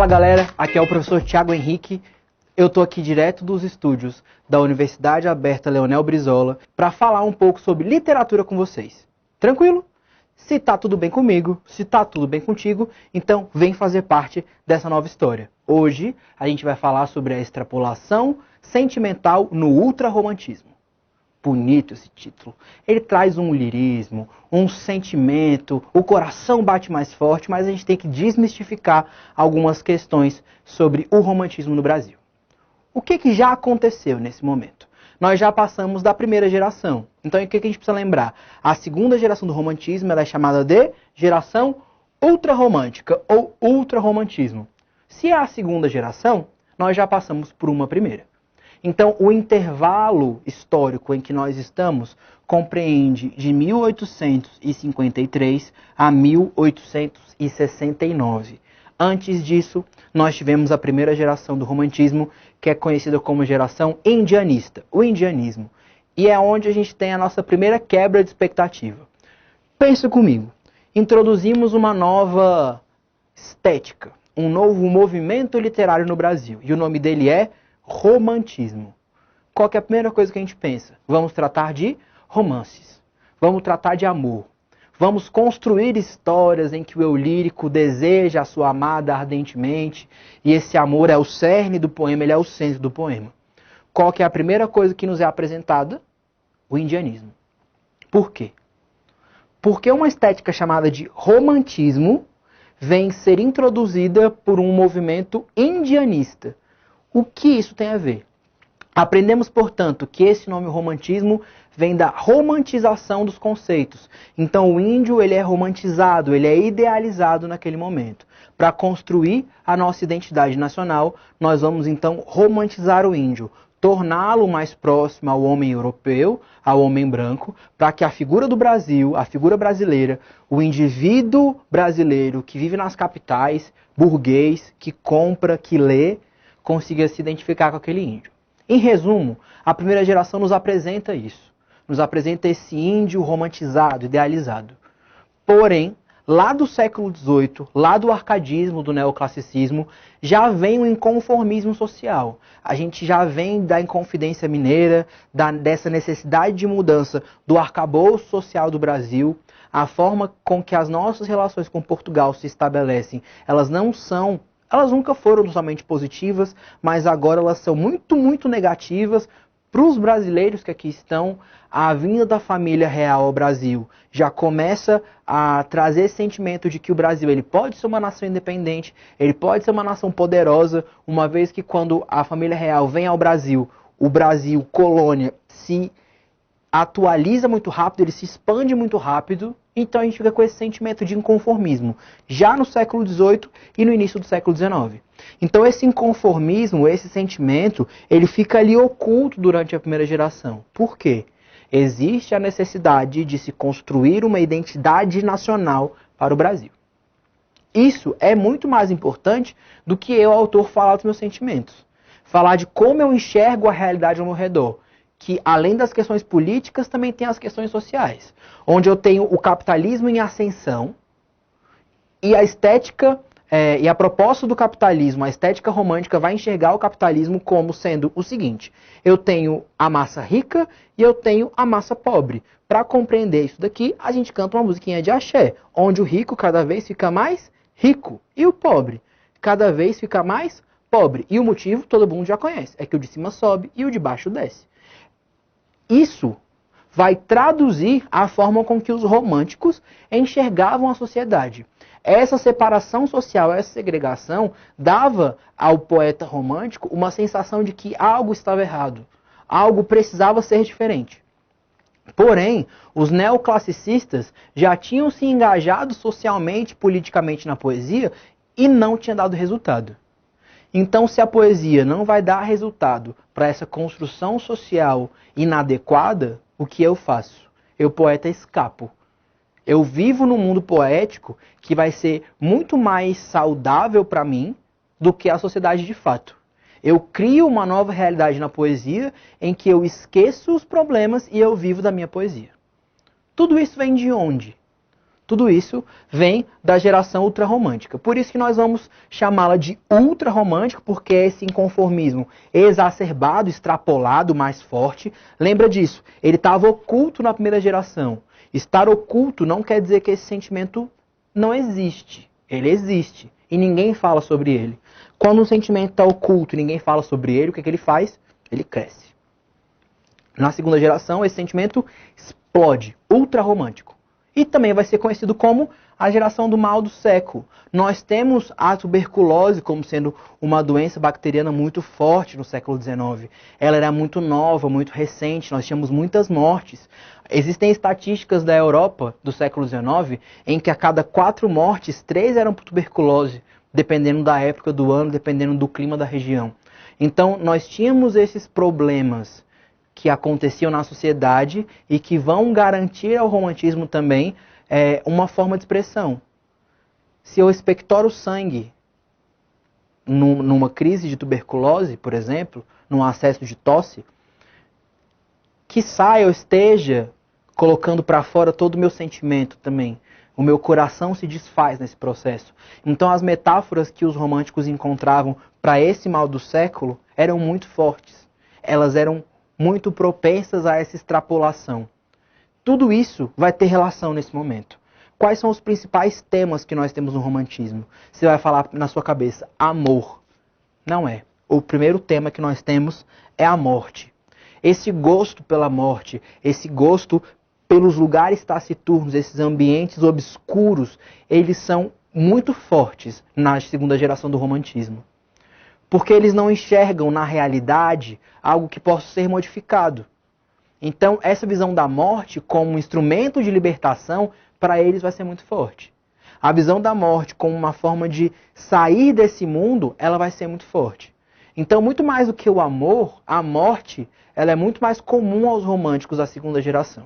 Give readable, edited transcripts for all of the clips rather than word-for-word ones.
Fala galera, aqui é o professor Thiago Henrique. Eu tô aqui direto dos estúdios da Universidade Aberta Leonel Brizola para falar um pouco sobre literatura com vocês. Tranquilo? Se tá tudo bem comigo, se tá tudo bem contigo, então vem fazer parte dessa nova história. Hoje a gente vai falar sobre a extrapolação sentimental no ultrarromantismo. Bonito esse título. Ele traz um lirismo, um sentimento, o coração bate mais forte, mas a gente tem que desmistificar algumas questões sobre o romantismo no Brasil. O que já aconteceu nesse momento? Nós já passamos da primeira geração. Então o que a gente precisa lembrar? A segunda geração do romantismo ela é chamada de geração ultrarromântica ou ultrarromantismo. Se é a segunda geração, nós já passamos por uma primeira. Então, o intervalo histórico em que nós estamos compreende de 1853 a 1869. Antes disso, nós tivemos a primeira geração do romantismo, que é conhecida como geração indianista, o indianismo. E é onde a gente tem a nossa primeira quebra de expectativa. Pensa comigo, introduzimos uma nova estética, um novo movimento literário no Brasil, e o nome dele é romantismo. Qual que é a primeira coisa que a gente pensa? Vamos tratar de romances. Vamos tratar de amor. Vamos construir histórias em que o eu lírico deseja a sua amada ardentemente e esse amor é o cerne do poema, ele é o centro do poema. Qual que é a primeira coisa que nos é apresentada? O indianismo. Por quê? Porque uma estética chamada de romantismo vem ser introduzida por um movimento indianista. O que isso tem a ver? Aprendemos, portanto, que esse nome romantismo vem da romantização dos conceitos. Então o índio ele é romantizado, ele é idealizado naquele momento. Para construir a nossa identidade nacional, nós vamos então romantizar o índio, torná-lo mais próximo ao homem europeu, ao homem branco, para que a figura do Brasil, a figura brasileira, o indivíduo brasileiro que vive nas capitais, burguês, que compra, que lê, consiga se identificar com aquele índio. Em resumo, a primeira geração nos apresenta isso. Nos apresenta esse índio romantizado, idealizado. Porém, lá do século XVIII, lá do arcadismo, do neoclassicismo, já vem o inconformismo social. A gente já vem da Inconfidência Mineira, dessa necessidade de mudança do arcabouço social do Brasil. A forma com que as nossas relações com Portugal se estabelecem, elas nunca foram totalmente positivas, mas agora elas são muito negativas para os brasileiros que aqui estão. A vinda da família real ao Brasil já começa a trazer esse sentimento de que o Brasil ele pode ser uma nação independente, ele pode ser uma nação poderosa, uma vez que quando a família real vem ao Brasil, o Brasil, colônia, se atualiza muito rápido, ele se expande muito rápido, então a gente fica com esse sentimento de inconformismo, já no século XVIII e no início do século XIX. Então esse inconformismo, esse sentimento, ele fica ali oculto durante a primeira geração. Por quê? Existe a necessidade de se construir uma identidade nacional para o Brasil. Isso é muito mais importante do que eu, autor, falar dos meus sentimentos. Falar de como eu enxergo a realidade ao meu redor. Que além das questões políticas, também tem as questões sociais. Onde eu tenho o capitalismo em ascensão e a estética e a proposta do capitalismo, a estética romântica vai enxergar o capitalismo como sendo o seguinte: eu tenho a massa rica e eu tenho a massa pobre. Para compreender isso daqui, a gente canta uma musiquinha de axé, onde o rico cada vez fica mais rico e o pobre cada vez fica mais pobre. E o motivo todo mundo já conhece, é que o de cima sobe e o de baixo desce. Isso vai traduzir a forma com que os românticos enxergavam a sociedade. Essa separação social, essa segregação, dava ao poeta romântico uma sensação de que algo estava errado, algo precisava ser diferente. Porém, os neoclassicistas já tinham se engajado socialmente, politicamente na poesia e não tinha dado resultado. Então, se a poesia não vai dar resultado para essa construção social inadequada, o que eu faço? Eu, poeta, escapo. Eu vivo num mundo poético que vai ser muito mais saudável para mim do que a sociedade de fato. Eu crio uma nova realidade na poesia em que eu esqueço os problemas e eu vivo da minha poesia. Tudo isso vem de onde? Tudo isso vem da geração ultrarromântica. Por isso que nós vamos chamá-la de ultrarromântica, porque é esse inconformismo exacerbado, extrapolado, mais forte. Lembra disso, ele estava oculto na primeira geração. Estar oculto não quer dizer que esse sentimento não existe. Ele existe e ninguém fala sobre ele. Quando um sentimento está oculto e ninguém fala sobre ele, o que é que ele faz? Ele cresce. Na segunda geração, esse sentimento explode, ultrarromântico. E também vai ser conhecido como a geração do mal do século. Nós temos a tuberculose como sendo uma doença bacteriana muito forte no século XIX. Ela era muito nova, muito recente, nós tínhamos muitas mortes. Existem estatísticas da Europa do século XIX em que a cada 4 mortes, 3 eram por tuberculose, dependendo da época do ano, dependendo do clima da região. Então, nós tínhamos esses problemas que aconteciam na sociedade e que vão garantir ao romantismo também uma forma de expressão. Se eu expectoro sangue numa crise de tuberculose, por exemplo, num acesso de tosse, quiçá eu esteja colocando para fora todo o meu sentimento também. O meu coração se desfaz nesse processo. Então as metáforas que os românticos encontravam para esse mal do século eram muito fortes. Elas eram muito propensas a essa extrapolação. Tudo isso vai ter relação nesse momento. Quais são os principais temas que nós temos no romantismo? Você vai falar na sua cabeça, amor. Não é. O primeiro tema que nós temos é a morte. Esse gosto pela morte, esse gosto pelos lugares taciturnos, esses ambientes obscuros, eles são muito fortes na segunda geração do romantismo. Porque eles não enxergam na realidade algo que possa ser modificado. Então, essa visão da morte como um instrumento de libertação, para eles vai ser muito forte. A visão da morte como uma forma de sair desse mundo, ela vai ser muito forte. Então, muito mais do que o amor, a morte, ela é muito mais comum aos românticos da segunda geração.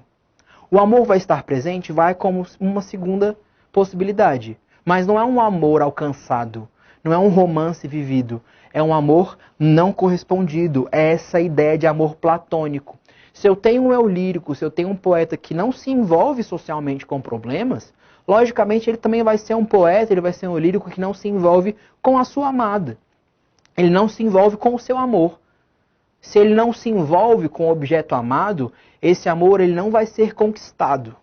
O amor vai estar presente, vai como uma segunda possibilidade. Mas não é um amor alcançado, não é um romance vivido. É um amor não correspondido. É essa ideia de amor platônico. Se eu tenho um eu lírico, se eu tenho um poeta que não se envolve socialmente com problemas, logicamente ele também vai ser um poeta, ele vai ser um lírico que não se envolve com a sua amada. Ele não se envolve com o seu amor. Se ele não se envolve com o objeto amado, esse amor ele não vai ser conquistado.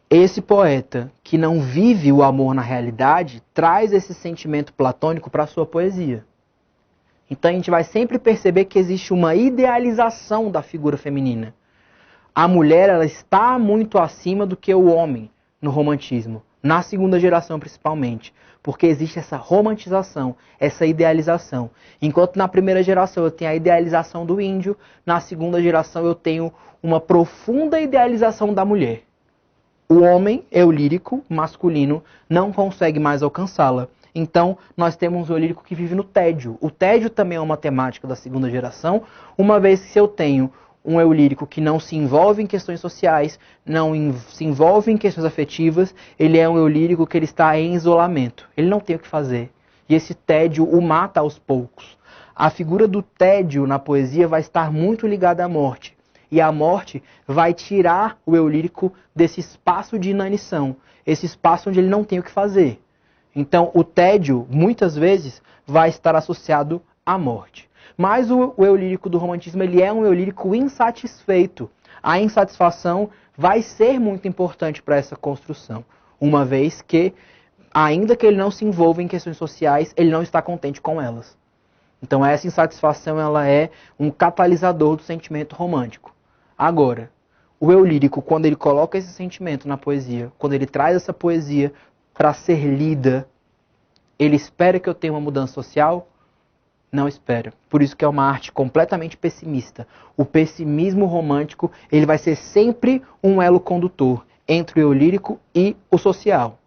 Esse poeta que não vive o amor na realidade, traz esse sentimento platônico para a sua poesia. Então a gente vai sempre perceber que existe uma idealização da figura feminina. A mulher ela está muito acima do que o homem no romantismo, na segunda geração principalmente, porque existe essa romantização, essa idealização. Enquanto na primeira geração eu tenho a idealização do índio, na segunda geração eu tenho uma profunda idealização da mulher. O homem eulírico, masculino, não consegue mais alcançá-la. Então, nós temos o eulírico que vive no tédio. O tédio também é uma temática da segunda geração, uma vez que se eu tenho um eulírico que não se envolve em questões sociais, não se envolve em questões afetivas, ele é um eulírico que ele está em isolamento. Ele não tem o que fazer. E esse tédio o mata aos poucos. A figura do tédio na poesia vai estar muito ligada à morte. E a morte vai tirar o eu lírico desse espaço de inanição, esse espaço onde ele não tem o que fazer. Então, o tédio, muitas vezes, vai estar associado à morte. Mas o eu lírico do romantismo, ele é um eu lírico insatisfeito. A insatisfação vai ser muito importante para essa construção, uma vez que, ainda que ele não se envolva em questões sociais, ele não está contente com elas. Então, essa insatisfação ela é um catalisador do sentimento romântico. Agora, o eu lírico, quando ele coloca esse sentimento na poesia, quando ele traz essa poesia para ser lida, ele espera que eu tenha uma mudança social? Não espera. Por isso que é uma arte completamente pessimista. O pessimismo romântico, ele vai ser sempre um elo condutor entre o eu lírico e o social.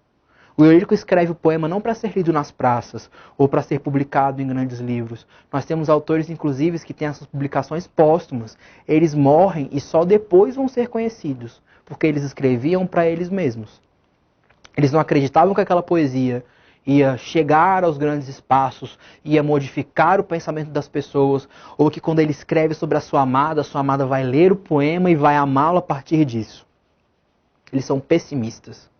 O eu lírico escreve o poema não para ser lido nas praças ou para ser publicado em grandes livros. Nós temos autores, inclusive, que têm essas publicações póstumas. Eles morrem e só depois vão ser conhecidos, porque eles escreviam para eles mesmos. Eles não acreditavam que aquela poesia ia chegar aos grandes espaços, ia modificar o pensamento das pessoas, ou que quando ele escreve sobre a sua amada vai ler o poema e vai amá-lo a partir disso. eles são pessimistas,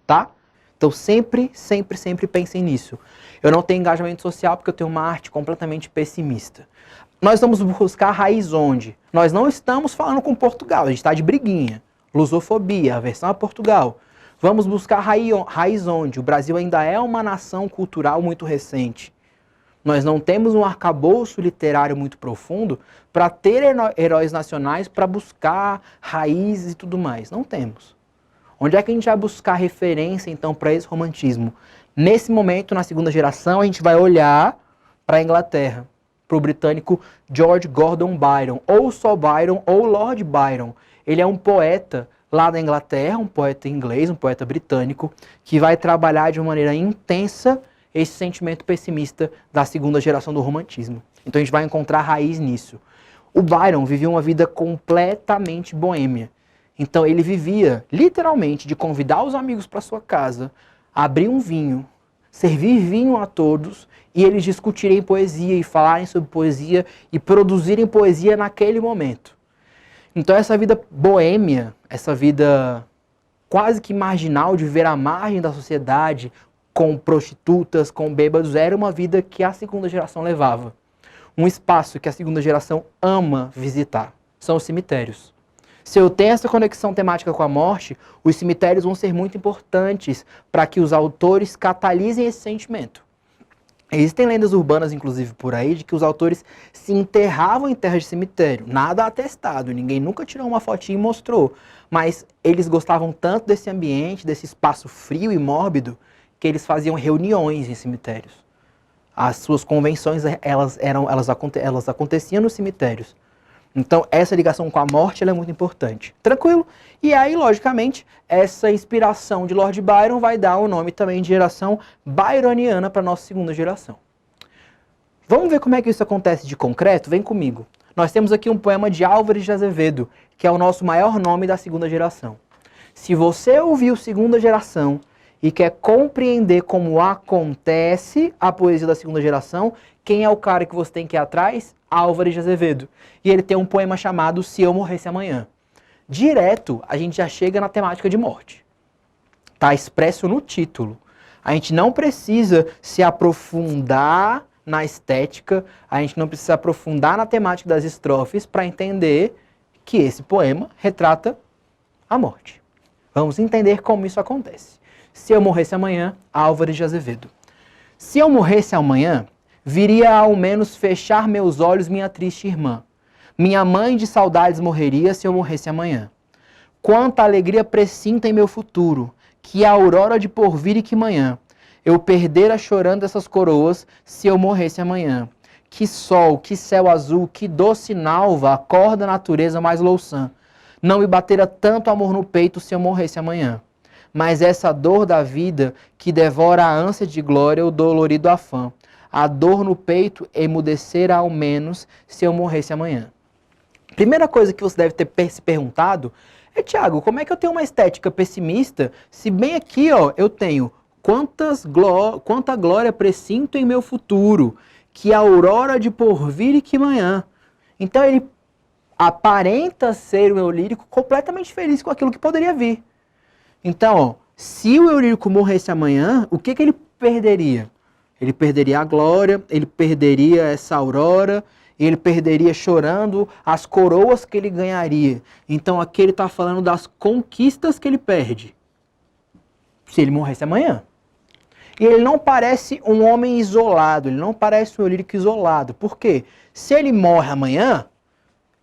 tá? Então sempre, sempre, sempre pensem nisso. Eu não tenho engajamento social porque eu tenho uma arte completamente pessimista. Nós vamos buscar a raiz onde? Nós não estamos falando com Portugal, a gente está de briguinha. Lusofobia, aversão a Portugal. Vamos buscar a raiz onde? O Brasil ainda é uma nação cultural muito recente. Nós não temos um arcabouço literário muito profundo para ter heróis nacionais para buscar raízes e tudo mais. Não temos. Onde é que a gente vai buscar referência, então, para esse romantismo? Nesse momento, na segunda geração, a gente vai olhar para a Inglaterra, para o britânico George Gordon Byron, ou só Byron, ou Lord Byron. Ele é um poeta lá da Inglaterra, um poeta inglês, um poeta britânico, que vai trabalhar de uma maneira intensa esse sentimento pessimista da segunda geração do romantismo. Então a gente vai encontrar raiz nisso. O Byron vivia uma vida completamente boêmia. Então ele vivia, literalmente, de convidar os amigos para sua casa, abrir um vinho, servir vinho a todos e eles discutirem poesia e falarem sobre poesia e produzirem poesia naquele momento. Então essa vida boêmia, essa vida quase que marginal de viver à margem da sociedade, com prostitutas, com bêbados, era uma vida que a segunda geração levava. Um espaço que a segunda geração ama visitar são os cemitérios. Se eu tenho essa conexão temática com a morte, os cemitérios vão ser muito importantes para que os autores catalisem esse sentimento. Existem lendas urbanas, inclusive, por aí, de que os autores se enterravam em terras de cemitério. Nada atestado, ninguém nunca tirou uma fotinha e mostrou. Mas eles gostavam tanto desse ambiente, desse espaço frio e mórbido, que eles faziam reuniões em cemitérios. As suas convenções, elas aconteciam nos cemitérios. Então, essa ligação com a morte ela é muito importante. Tranquilo? E aí, logicamente, essa inspiração de Lord Byron vai dar o nome também de geração byroniana para a nossa segunda geração. Vamos ver como é que isso acontece de concreto? Vem comigo. Nós temos aqui um poema de Álvares de Azevedo, que é o nosso maior nome da segunda geração. Se você ouviu segunda geração e quer compreender como acontece a poesia da segunda geração, quem é o cara que você tem que ir atrás? Álvares de Azevedo. E ele tem um poema chamado Se Eu Morresse Amanhã. Direto, a gente já chega na temática de morte. Está expresso no título. A gente não precisa se aprofundar na estética, a gente não precisa se aprofundar na temática das estrofes para entender que esse poema retrata a morte. Vamos entender como isso acontece. Se eu morresse amanhã, Álvares de Azevedo. Se eu morresse amanhã, viria ao menos fechar meus olhos minha triste irmã. Minha mãe de saudades morreria se eu morresse amanhã. Quanta alegria presinta em meu futuro, que a aurora de porvir e que manhã. Eu perdera chorando essas coroas se eu morresse amanhã. Que sol, que céu azul, que doce nalva acorda a natureza mais louçã. Não me batera tanto amor no peito se eu morresse amanhã. Mas essa dor da vida que devora a ânsia de glória, o dolorido afã. A dor no peito emudecera ao menos se eu morresse amanhã. Primeira coisa que você deve ter se perguntado é, Tiago, como é que eu tenho uma estética pessimista se bem aqui ó, eu tenho quanta glória presinto em meu futuro, que a aurora de porvir e que manhã. Então ele aparenta ser um eu lírico completamente feliz com aquilo que poderia vir. Então, ó, se o eu lírico morresse amanhã, o que ele perderia? Ele perderia a glória, ele perderia essa aurora, ele perderia chorando as coroas que ele ganharia. Então aqui ele está falando das conquistas que ele perde. Se ele morresse amanhã. E ele não parece um homem isolado, ele não parece um eu lírico isolado. Por quê? Se ele morre amanhã,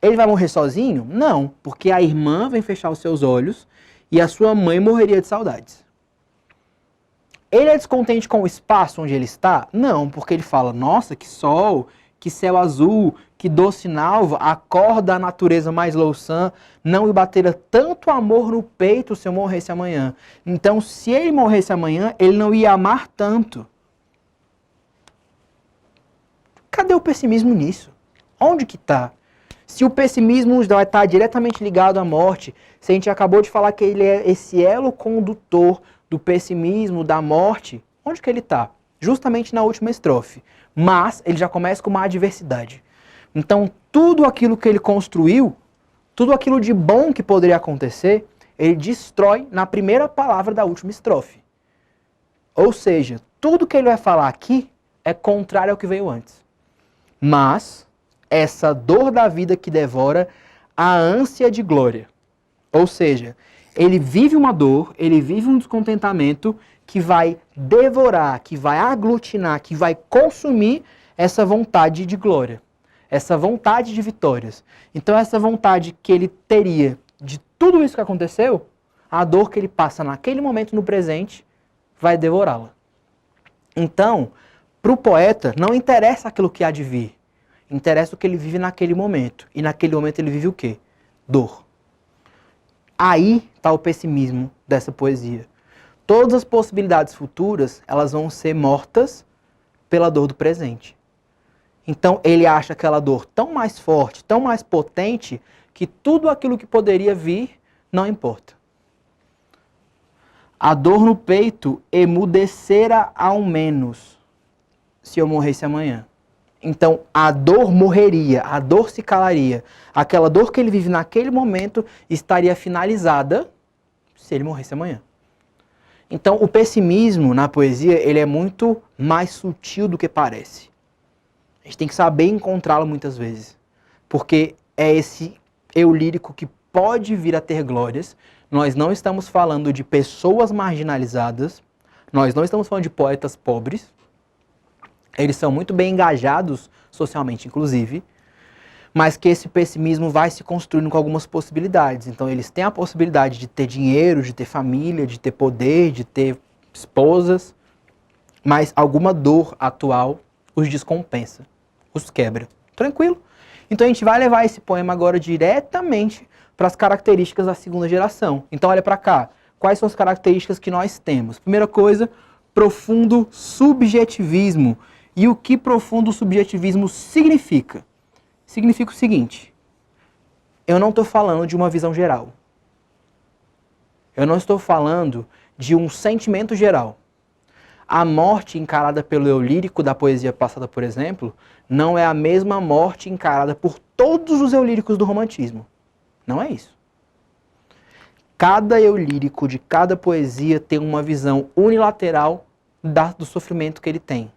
ele vai morrer sozinho? Não, porque a irmã vem fechar os seus olhos e a sua mãe morreria de saudades. Ele é descontente com o espaço onde ele está? Não, porque ele fala, nossa, que sol, que céu azul, que doce nalva, acorda a natureza mais louçã, não me batera tanto amor no peito se eu morresse amanhã. Então, se ele morresse amanhã, ele não ia amar tanto. Cadê o pessimismo nisso? Onde que está? Se o pessimismo vai estar diretamente ligado à morte, se a gente acabou de falar que ele é esse elo condutor do pessimismo, da morte, onde que ele está? Justamente na última estrofe. Mas ele já começa com uma adversidade. Então tudo aquilo que ele construiu, tudo aquilo de bom que poderia acontecer, ele destrói na primeira palavra da última estrofe. Ou seja, tudo que ele vai falar aqui é contrário ao que veio antes. Mas essa dor da vida que devora a ânsia de glória. Ou seja, ele vive uma dor, ele vive um descontentamento que vai devorar, que vai aglutinar, que vai consumir essa vontade de glória, essa vontade de vitórias. Então essa vontade que ele teria de tudo isso que aconteceu, a dor que ele passa naquele momento no presente, vai devorá-la. Então, para o poeta, não interessa aquilo que há de vir, interessa o que ele vive naquele momento. E naquele momento ele vive o quê? Dor. Aí está o pessimismo dessa poesia. Todas as possibilidades futuras, elas vão ser mortas pela dor do presente. Então ele acha aquela dor tão mais forte, tão mais potente, que tudo aquilo que poderia vir não importa. A dor no peito emudecera ao menos se eu morresse amanhã. Então a dor morreria, a dor se calaria. Aquela dor que ele vive naquele momento estaria finalizada se ele morresse amanhã. Então o pessimismo na poesia, ele é muito mais sutil do que parece. A gente tem que saber encontrá-lo muitas vezes. Porque é esse eu lírico que pode vir a ter glórias. Nós não estamos falando de pessoas marginalizadas. Nós não estamos falando de poetas pobres. Eles são muito bem engajados socialmente, inclusive. Mas que esse pessimismo vai se construindo com algumas possibilidades. Então eles têm a possibilidade de ter dinheiro, de ter família, de ter poder, de ter esposas. Mas alguma dor atual os descompensa, os quebra. Tranquilo? Então a gente vai levar esse poema agora diretamente para as características da segunda geração. Então olha para cá. Quais são as características que nós temos? Primeira coisa, profundo subjetivismo. E o que profundo subjetivismo significa? Significa o seguinte: eu não estou falando de uma visão geral. Eu não estou falando de um sentimento geral. A morte encarada pelo eu lírico da poesia passada, por exemplo, não é a mesma morte encarada por todos os eu líricos do romantismo. Não é isso. Cada eu lírico de cada poesia tem uma visão unilateral do sofrimento que ele tem,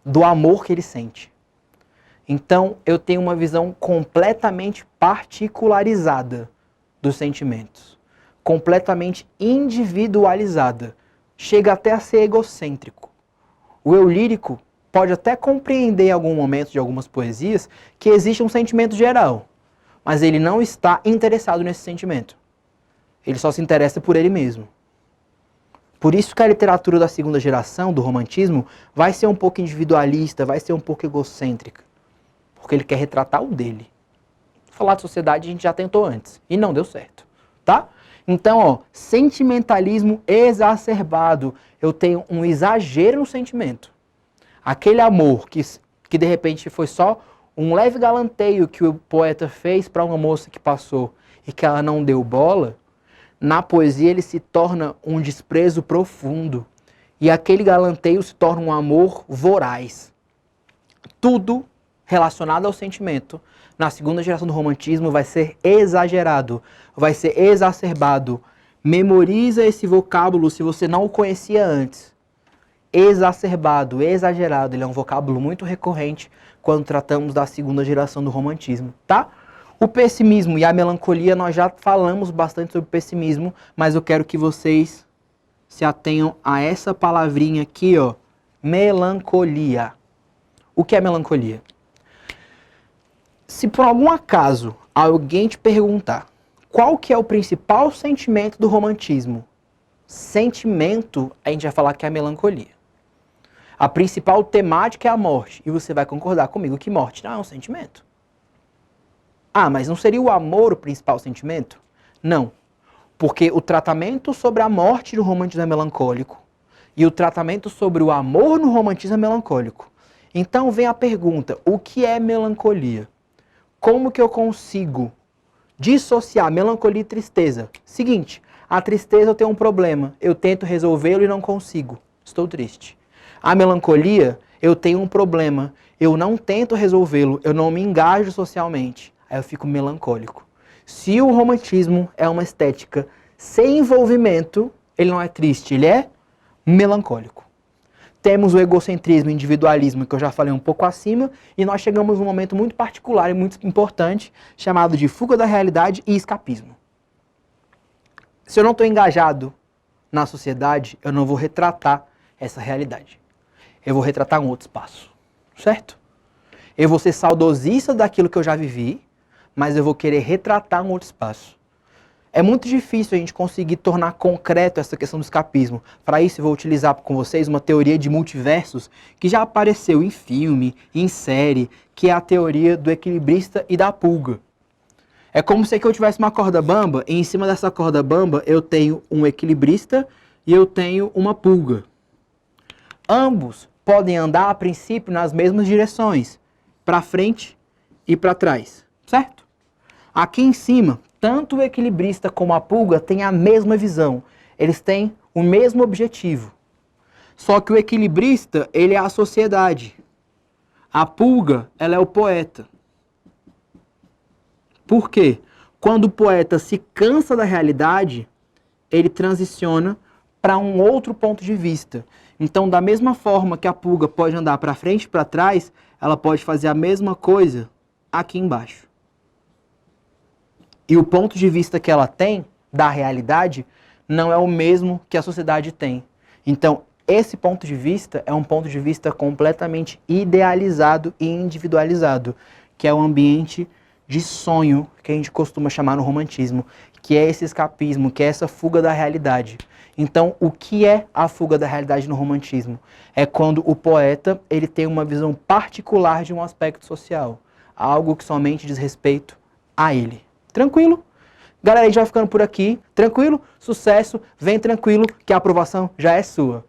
do amor que ele sente. Então, eu tenho uma visão completamente particularizada dos sentimentos, completamente individualizada. Chega até a ser egocêntrico. O eu lírico pode até compreender em algum momento de algumas poesias que existe um sentimento geral, mas ele não está interessado nesse sentimento. Ele só se interessa por ele mesmo. Por isso que a literatura da segunda geração, do romantismo, vai ser um pouco individualista, vai ser um pouco egocêntrica. Porque ele quer retratar o dele. Falar de sociedade a gente já tentou antes e não deu certo, tá? Então, ó, sentimentalismo exacerbado. Eu tenho um exagero no sentimento. Aquele amor que de repente foi só um leve galanteio que o poeta fez para uma moça que passou e que ela não deu bola, na poesia ele se torna um desprezo profundo. E aquele galanteio se torna um amor voraz. Tudo relacionado ao sentimento, na segunda geração do romantismo, vai ser exagerado, vai ser exacerbado. Memoriza esse vocábulo se você não o conhecia antes. Exacerbado, exagerado, ele é um vocábulo muito recorrente quando tratamos da segunda geração do romantismo, tá? O pessimismo e a melancolia, nós já falamos bastante sobre pessimismo, mas eu quero que vocês se atenham a essa palavrinha aqui, ó, melancolia. O que é melancolia? Se por algum acaso alguém te perguntar qual que é o principal sentimento do romantismo, sentimento, a gente vai falar que é a melancolia. A principal temática é a morte, e você vai concordar comigo que morte não é um sentimento. Ah, mas não seria o amor o principal sentimento? Não, porque o tratamento sobre a morte no romantismo é melancólico, e o tratamento sobre o amor no romantismo é melancólico. Então vem a pergunta, o que é melancolia? Como que eu consigo dissociar melancolia e tristeza? Seguinte, a tristeza eu tenho um problema, eu tento resolvê-lo e não consigo, estou triste. A melancolia, eu tenho um problema, eu não tento resolvê-lo, eu não me engajo socialmente, aí eu fico melancólico. Se o romantismo é uma estética sem envolvimento, ele não é triste, ele é melancólico. Temos o egocentrismo e o individualismo, que eu já falei um pouco acima, e nós chegamos num momento muito particular e muito importante, chamado de fuga da realidade e escapismo. Se eu não estou engajado na sociedade, eu não vou retratar essa realidade. Eu vou retratar um outro espaço, certo? Eu vou ser saudosista daquilo que eu já vivi, mas eu vou querer retratar um outro espaço. É muito difícil a gente conseguir tornar concreto essa questão do escapismo. Para isso, eu vou utilizar com vocês uma teoria de multiversos que já apareceu em filme, em série, que é a teoria do equilibrista e da pulga. É como se eu tivesse uma corda bamba e em cima dessa corda bamba eu tenho um equilibrista e eu tenho uma pulga. Ambos podem andar, a princípio, nas mesmas direções, para frente e para trás, certo? Aqui em cima, tanto o equilibrista como a pulga têm a mesma visão. Eles têm o mesmo objetivo. Só que o equilibrista, ele é a sociedade. A pulga, ela é o poeta. Por quê? Quando o poeta se cansa da realidade, ele transiciona para um outro ponto de vista. Então, da mesma forma que a pulga pode andar para frente e para trás, ela pode fazer a mesma coisa aqui embaixo. E o ponto de vista que ela tem da realidade não é o mesmo que a sociedade tem. Então, esse ponto de vista é um ponto de vista completamente idealizado e individualizado, que é o ambiente de sonho que a gente costuma chamar no romantismo, que é esse escapismo, que é essa fuga da realidade. Então, o que é a fuga da realidade no romantismo? É quando o poeta ele tem uma visão particular de um aspecto social, algo que somente diz respeito a ele. Tranquilo? Galera, a gente vai ficando por aqui. Tranquilo? Sucesso. Vem tranquilo que a aprovação já é sua.